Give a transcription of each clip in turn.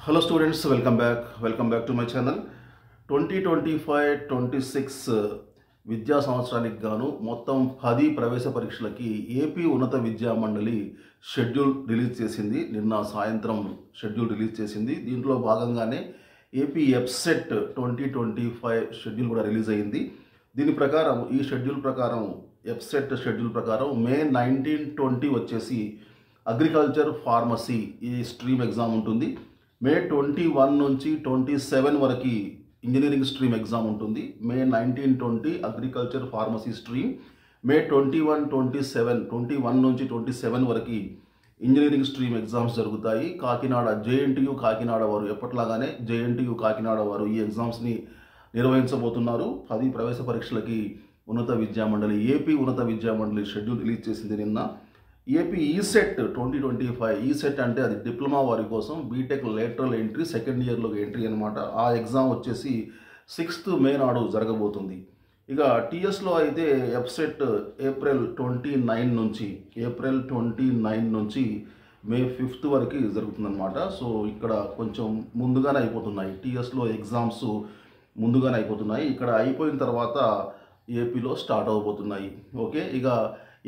Hello students, welcome back to my channel. 2025-26 విద్యా సంవత్సరానికి గాను మొత్తం 10 ప్రవేశ పరీక్షలకి ఏపీ ఉన్నత విద్యా మండలి షెడ్యూల్ రిలీజ్ చేసింది. నిన్న సాయంత్రం షెడ్యూల్ రిలీజ్ చేసింది. దీంట్లో భాగంగానే ఏపీ ఎఫ్సెట్ 2025 షెడ్యూల్ కూడా రిలీజ్ అయింది. దీని ప్రకారం ఈ షెడ్యూల్ ప్రకారం ఎఫ్సెట్ షెడ్యూల్ ప్రకారం మే 19-20 వచ్చేసి అగ్రికల్చర్ ఫార్మసీ ఈ స్ట్రీమ్ ఎగ్జామ్ ఉంటుంది. మే 21 నుంచి 27 వరకు ఇంజనీరింగ్ స్ట్రీమ్ ఎగ్జామ్ ఉంటుంది. మే 19-20 అగ్రికల్చర్ ఫార్మసీ స్ట్రీమ్. మే 21 నుంచి 27 వరకు ఇంజనీరింగ్ స్ట్రీమ్ ఎగ్జామ్స్ జరుగుతాయి. కాకినాడ జేఎన్టీయూ కాకినాడ వారు ఎప్పట్లాగానే జేఎన్టీయూ కాకినాడ వారు ఈ ఎగ్జామ్స్ని నిర్వహించబోతున్నారు. 10 ప్రవేశ పరీక్షలకి ఉన్నత విద్యా మండలి ఏపీ ఉన్నత విద్యా మండలి షెడ్యూల్ రిలీజ్ చేసింది నిన్న. ఏపీ ఈసెట్ 2025 ఈసెట్ అంటే అది డిప్లొమా వారి కోసం బీటెక్ లేటరల్ ఎంట్రీ సెకండ్ ఇయర్లో ఎంట్రీ అనమాట. ఆ ఎగ్జామ్ వచ్చేసి 6th మే నాడు జరగబోతుంది. ఇక టీఎస్లో అయితే ఎఫ్సెట్ ఏప్రిల్ 29 నుంచి మే 5th వరకు జరుగుతుందన్నమాట. సో ఇక్కడ కొంచెం ముందుగానే అయిపోతున్నాయి. టీఎస్లో ఎగ్జామ్స్ ముందుగానే అయిపోతున్నాయి. ఇక్కడ అయిపోయిన తర్వాత ఏపీలో స్టార్ట్ అవబోతున్నాయి. ఓకే, ఇక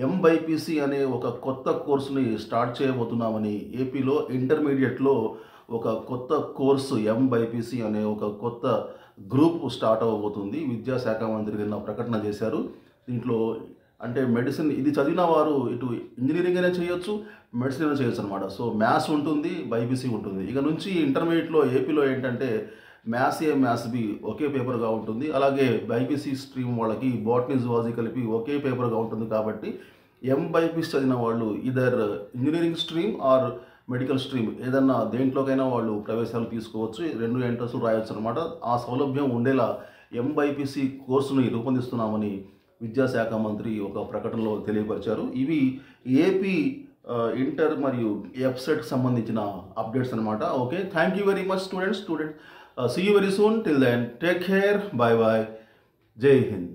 ఎంబైపీసీ అనే ఒక కొత్త కోర్సుని స్టార్ట్ చేయబోతున్నామని ఏపీలో ఇంటర్మీడియట్లో ఒక కొత్త కోర్సు ఎంబైపీసీ అనే ఒక కొత్త గ్రూప్ స్టార్ట్ అవ్వబోతుంది. విద్యాశాఖ మంత్రి నిన్న ప్రకటన చేశారు. దీంట్లో అంటే మెడిసిన్ ఇది చదివిన వారు ఇటు ఇంజనీరింగ్ అయినా చేయొచ్చు, మెడిసిన్ అయినా చేయొచ్చు అనమాట. సో మ్యాథ్స్ ఉంటుంది, బైపీసీ ఉంటుంది. ఇక నుంచి ఇంటర్మీడియట్లో ఏపీలో ఏంటంటే మ్యాథ్స్ ఏ మ్యాథ్స్ బి ఒకే పేపర్గా ఉంటుంది. అలాగే బైపీసీ స్ట్రీమ్ వాళ్ళకి బాటనీ జువాలజీ కలిపి ఒకే పేపర్గా ఉంటుంది. కాబట్టి ఎంబైపీసీ చదివిన వాళ్ళు either engineering stream are medical stream ఏదన్నా దేంట్లోకైనా వాళ్ళు ప్రవేశాలు తీసుకోవచ్చు. 2 ఎంట్రన్స్లు రాయొచ్చు అనమాట. ఆ సౌలభ్యం ఉండేలా ఎంబైపీసీ కోర్సుని రూపొందిస్తున్నామని విద్యాశాఖ మంత్రి ఒక ప్రకటనలో తెలియపరిచారు. ఇవి ఏపీ ఇంటర్ మరియు ఎఫ్సెట్కి సంబంధించిన అప్డేట్స్ అనమాట. Okay, thank you very much students. See you very soon. Till then, take care. Bye bye. Jai Hind.